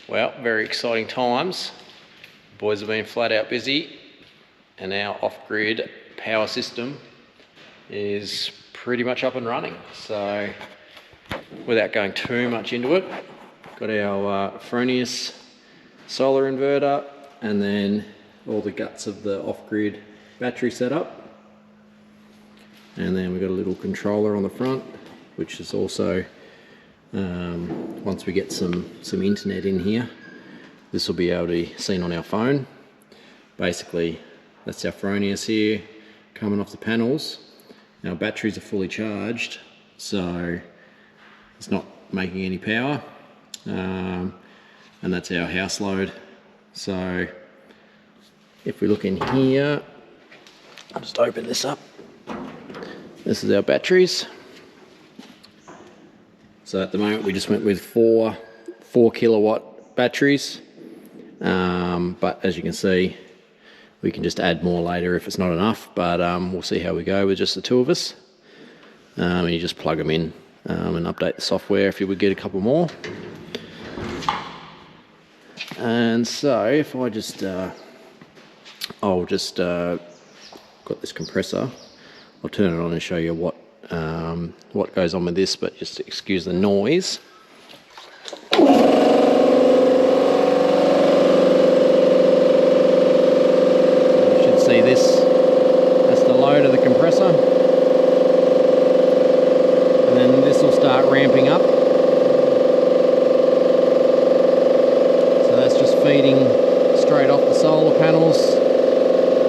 Well, very exciting times. The boys have been flat out busy, and our off-grid power system is pretty much up and running. So without going too much into it, got our Fronius solar inverter, and then all the guts of the off-grid battery setup. And then we've got a little controller on the front, which is also, once we get some internet in here, this will be able to be seen on our phone. Basically, that's our Fronius here, coming off the panels. Our batteries are fully charged, so it's not making any power. And that's our house load. So if we look in here, I'll just open this up. This is our batteries. So at the moment we just went with four kilowatt batteries, but as you can see, we can just add more later if it's not enough, but we'll see how we go with just the two of us. And you just plug them in and update the software if you would get a couple more. And so if I just, I'll just got this compressor. I'll turn it on and show you what goes on with this, but just excuse the noise. You should see this. That's the load of the compressor, and then this will start ramping up. So that's just feeding straight off the solar panels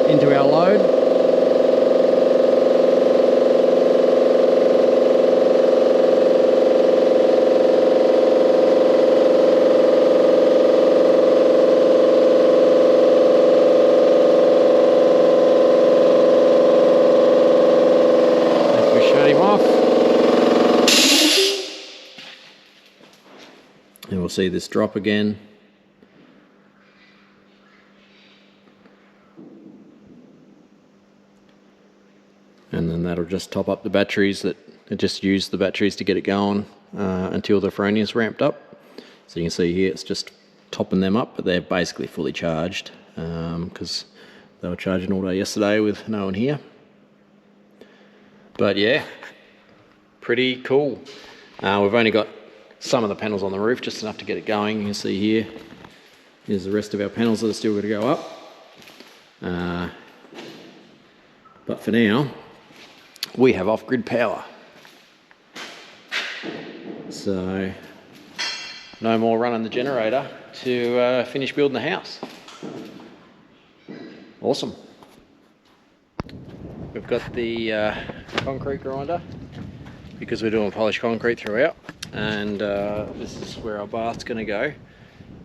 into our load. And we'll see this drop again. And then that'll just top up the batteries. It just used the batteries to get it going until the Fronius ramped up. So you can see here it's just topping them up, but they're basically fully charged because they were charging all day yesterday with no one here. But yeah, pretty cool. We've only got some of the panels on the roof, just enough to get it going. You can see here, here's the rest of our panels that are still going to go up. But for now, we have off-grid power. So, no more running the generator to finish building the house. Awesome. We've got the concrete grinder, because we're doing polished concrete throughout. And this is where our bath's going to go.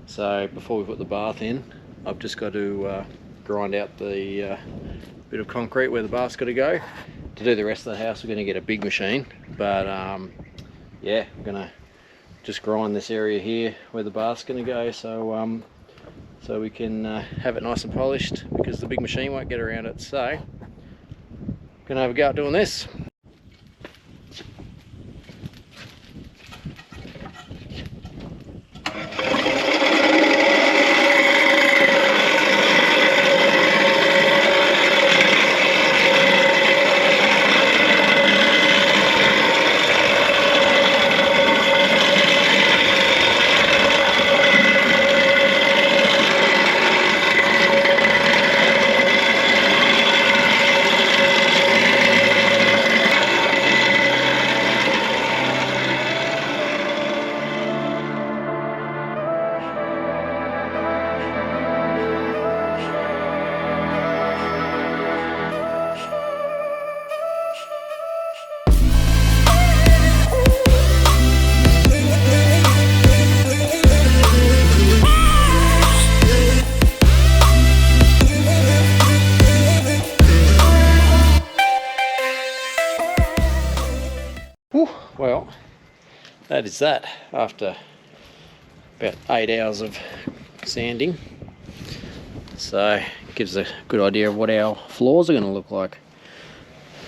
So before we put the bath in, I've just got to grind out the bit of concrete where the bath's got to go. To do the rest of the house, we're going to get a big machine, but yeah, we're going to just grind this area here where the bath's going to go, so so we can have it nice and polished, because the big machine won't get around it. So I'm going to have a go at doing this. Well, that is that after about 8 hours of sanding. So it gives a good idea of what our floors are going to look like.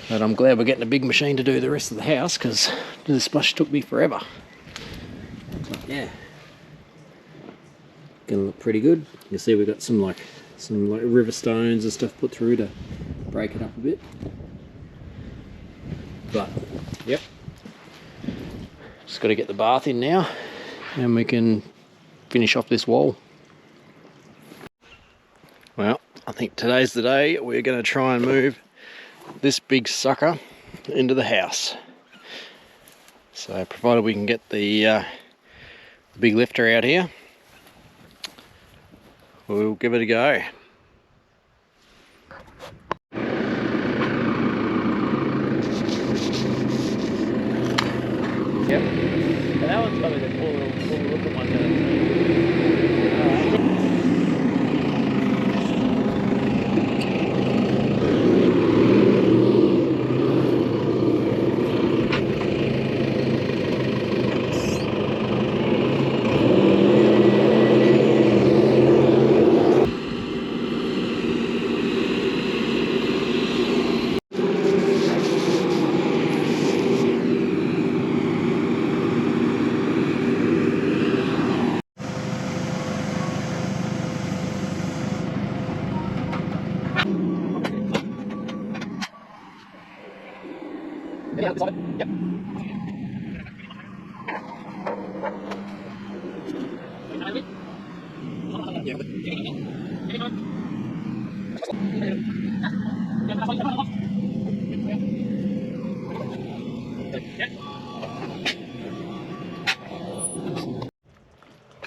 But I'm glad we're getting a big machine to do the rest of the house, because this much took me forever. But yeah, going to look pretty good. You see we've got some like river stones and stuff put through to break it up a bit. But yep, just got to get the bath in now and we can finish off this wall. Well, I think today's the day we're going to try and move this big sucker into the house. So provided we can get the big lifter out here, we'll give it a go. Yep. And that one's probably the cool looking one. Yep.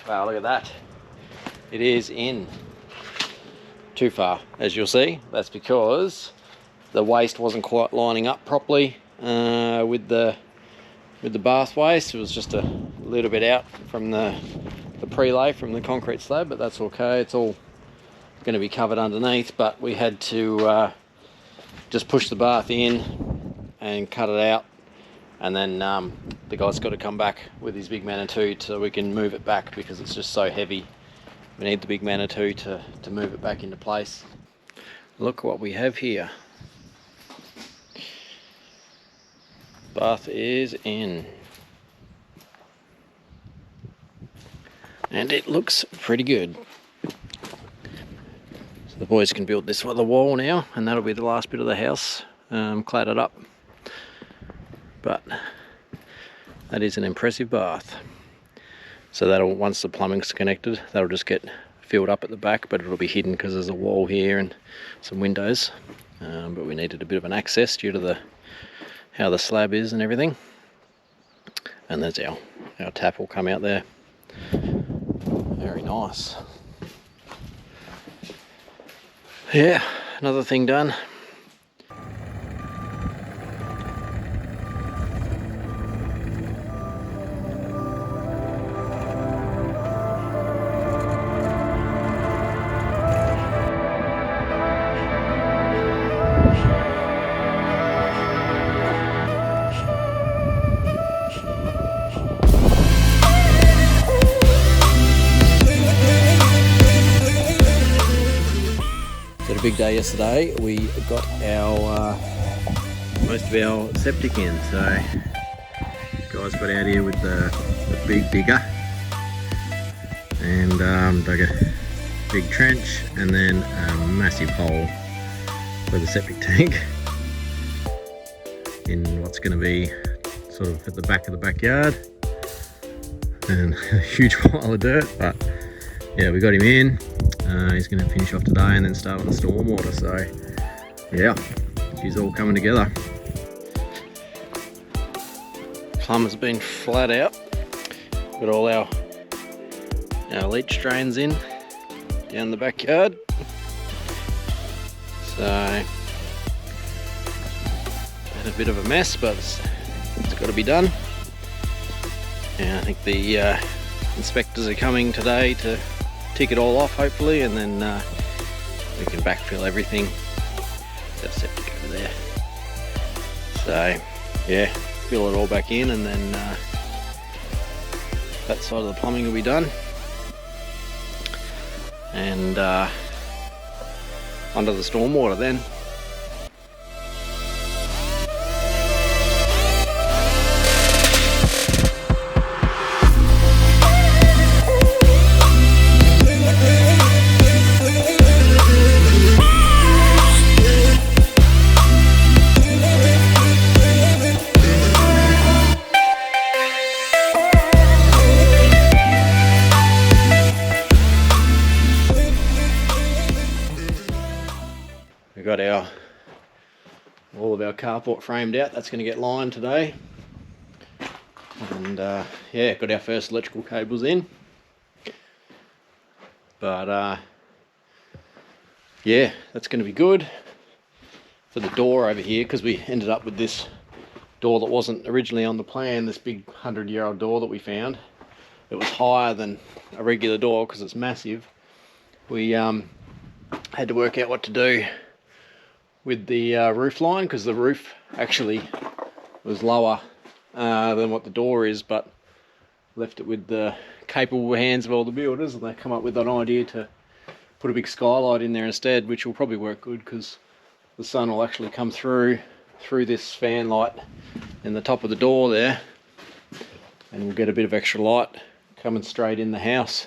Wow, look at that. It is in too far, as you'll see. That's because the waste wasn't quite lining up properly with the bath waste. It was just a little bit out from the prelay from the concrete slab, but that's okay. It's all going to be covered underneath, but we had to just push the bath in and cut it out, and then the guy's got to come back with his big Manitou so we can move it back because it's just so heavy. We need the big Manitou to move it back into place. Look what we have here. Bath is in. And it looks pretty good. So the boys can build this other wall now, and that'll be the last bit of the house cladded up. But that is an impressive bath. So that'll, once the plumbing's connected, that'll just get filled up at the back, but it'll be hidden because there's a wall here and some windows. But we needed a bit of an access due to how the slab is and everything. And there's our tap will come out there. Very nice. Yeah, another thing done. Big day yesterday. We got our most of our septic in, so guys got out here with the big digger and dug a big trench and then a massive hole for the septic tank in what's going to be sort of at the back of the backyard, and a huge pile of dirt. But yeah, we got him in. He's going to finish off today and then start on the stormwater. So yeah, she's all coming together. Plumber's been flat out. Got all our leach drains in down the backyard. So had a bit of a mess, but it's got to be done. And I think the inspectors are coming today to tick it all off, hopefully, and then we can backfill everything. Got septic over there. So yeah, fill it all back in, and then that side of the plumbing will be done. And under the stormwater then. got all of our carport framed out. That's going to get lined today. And yeah, got our first electrical cables in. But yeah, that's going to be good for the door over here, because we ended up with this door that wasn't originally on the plan, this big 100-year-old door that we found. It was higher than a regular door because it's massive. We had to work out what to do with the roof line, because the roof actually was lower than what the door is, but left it with the capable hands of all the builders, and they come up with an idea to put a big skylight in there instead, which will probably work good because the sun will actually come through this fan light in the top of the door there, and we'll get a bit of extra light coming straight in the house,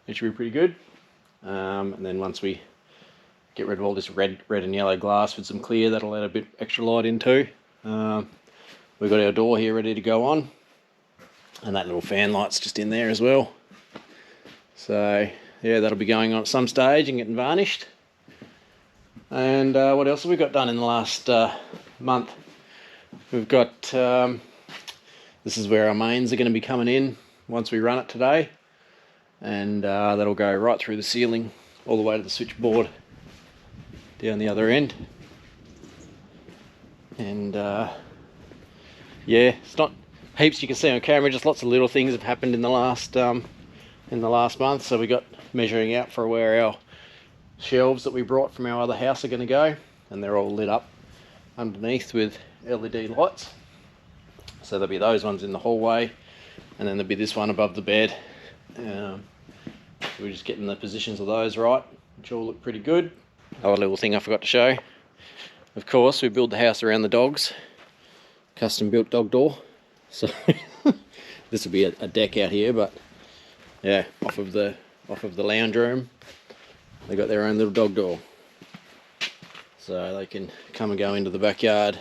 which should be pretty good. And then once we get rid of all this red and yellow glass with some clear, that'll let a bit extra light in too. We've got our door here ready to go on, and that little fan light's just in there as well. So yeah, that'll be going on at some stage and getting varnished. And what else have we got done in the last month? We've got, this is where our mains are going to be coming in once we run it today, and that'll go right through the ceiling all the way to the switchboard down the other end. And yeah, it's not heaps you can see on camera, just lots of little things have happened in the last month. So we got measuring out for where our shelves that we brought from our other house are going to go, and they're all lit up underneath with LED lights. So there'll be those ones in the hallway, and then there'll be this one above the bed. We're just getting the positions of those right, which all look pretty good. Oh, a little thing I forgot to show. Of course, we built the house around the dogs. Custom built dog door. So this will be a deck out here, but yeah, off of the lounge room, they got their own little dog door, so they can come and go into the backyard,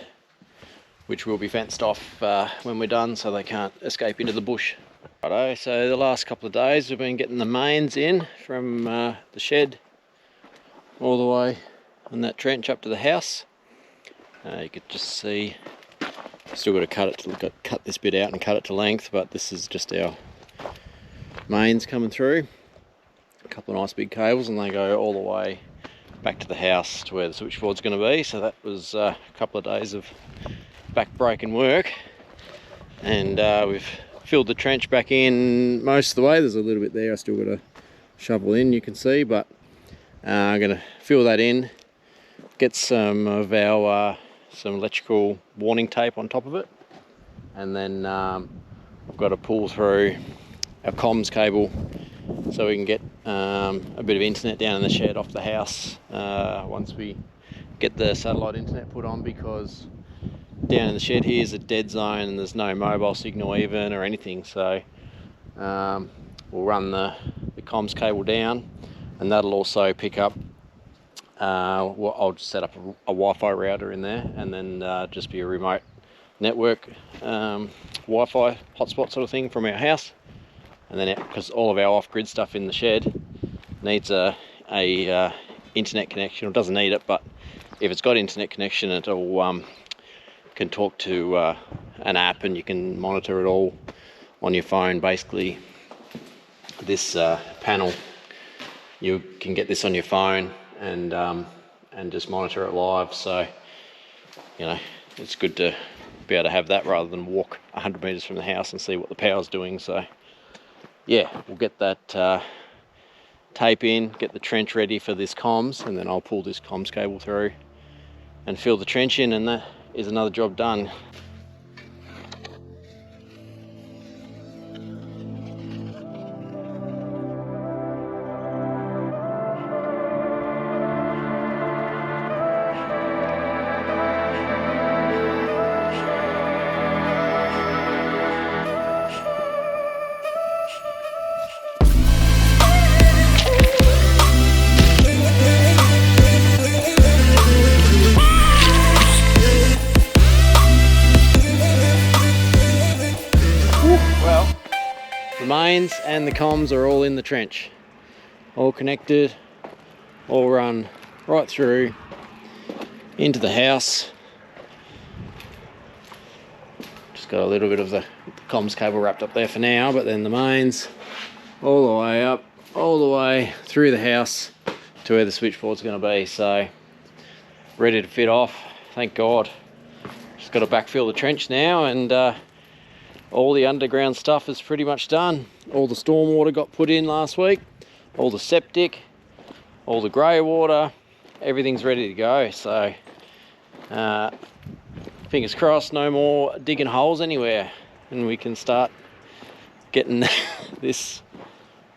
which will be fenced off when we're done, so they can't escape into the bush. Righto, so the last couple of days we've been getting the mains in from the shed all the way on that trench up to the house. You could just see, still got to cut this bit out and cut it to length, but this is just our mains coming through. A couple of nice big cables, and they go all the way back to the house to where the switchboard's going to be. So that was a couple of days of back-breaking work, and we've filled the trench back in most of the way. There's a little bit there I still got to shovel in, you can see, but I'm going to fill that in, get some of our some electrical warning tape on top of it, and then I've got to pull through our comms cable so we can get a bit of internet down in the shed off the house once we get the satellite internet put on, because down in the shed here is a dead zone and there's no mobile signal even or anything. So we'll run the comms cable down, and that'll also pick up I'll just set up a Wi-Fi router in there, and then just be a remote network Wi-Fi hotspot sort of thing from our house. And then, because all of our off-grid stuff in the shed needs a internet connection, or doesn't need it, but if it's got internet connection, it'll can talk to an app, and you can monitor it all on your phone. Basically, this panel, you can get this on your phone and just monitor it live. So, you know, it's good to be able to have that rather than walk 100 meters from the house and see what the power's doing. So yeah, we'll get that tape in, get the trench ready for this comms, and then I'll pull this comms cable through and fill the trench in, and that is another job done. Mains and the comms are all in the trench, all connected, all run right through into the house. Just got a little bit of the comms cable wrapped up there for now, but then the mains all the way up, all the way through the house to where the switchboard's going to be. So ready to fit off, thank God. Just got to backfill the trench now, and all the underground stuff is pretty much done. All the stormwater got put in last week, all the septic, all the grey water, everything's ready to go. So fingers crossed, no more digging holes anywhere, and we can start getting this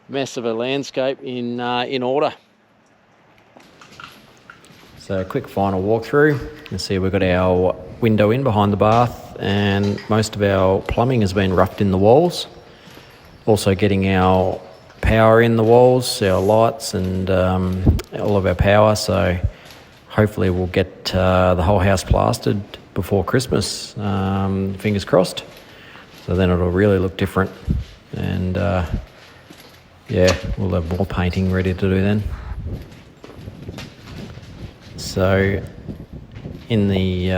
mess of a landscape in order. So a quick final walkthrough. You can see we've got our window in behind the bath, and most of our plumbing has been roughed in the walls. Also getting our power in the walls, our lights, and all of our power. So hopefully we'll get the whole house plastered before Christmas, fingers crossed. So then it'll really look different, and yeah, we'll have more painting ready to do then. So in the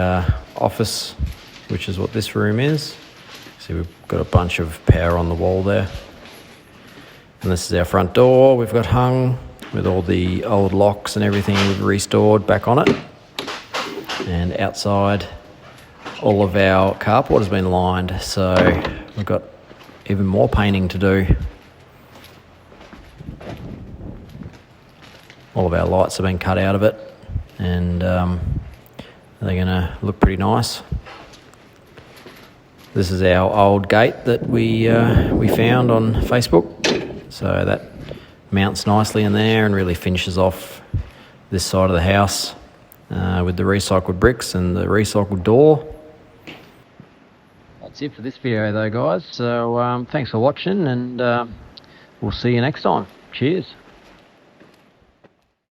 office, which is what this room is, see we've got a bunch of power on the wall there. And this is our front door we've got hung with all the old locks and everything we've restored back on it. And outside, all of our carport has been lined, so we've got even more painting to do. All of our lights have been cut out of it, and they're going to look pretty nice. This is our old gate that we found on Facebook, so that mounts nicely in there and really finishes off this side of the house with the recycled bricks and the recycled door. That's it for this video though, guys. So thanks for watching, and we'll see you next time. Cheers.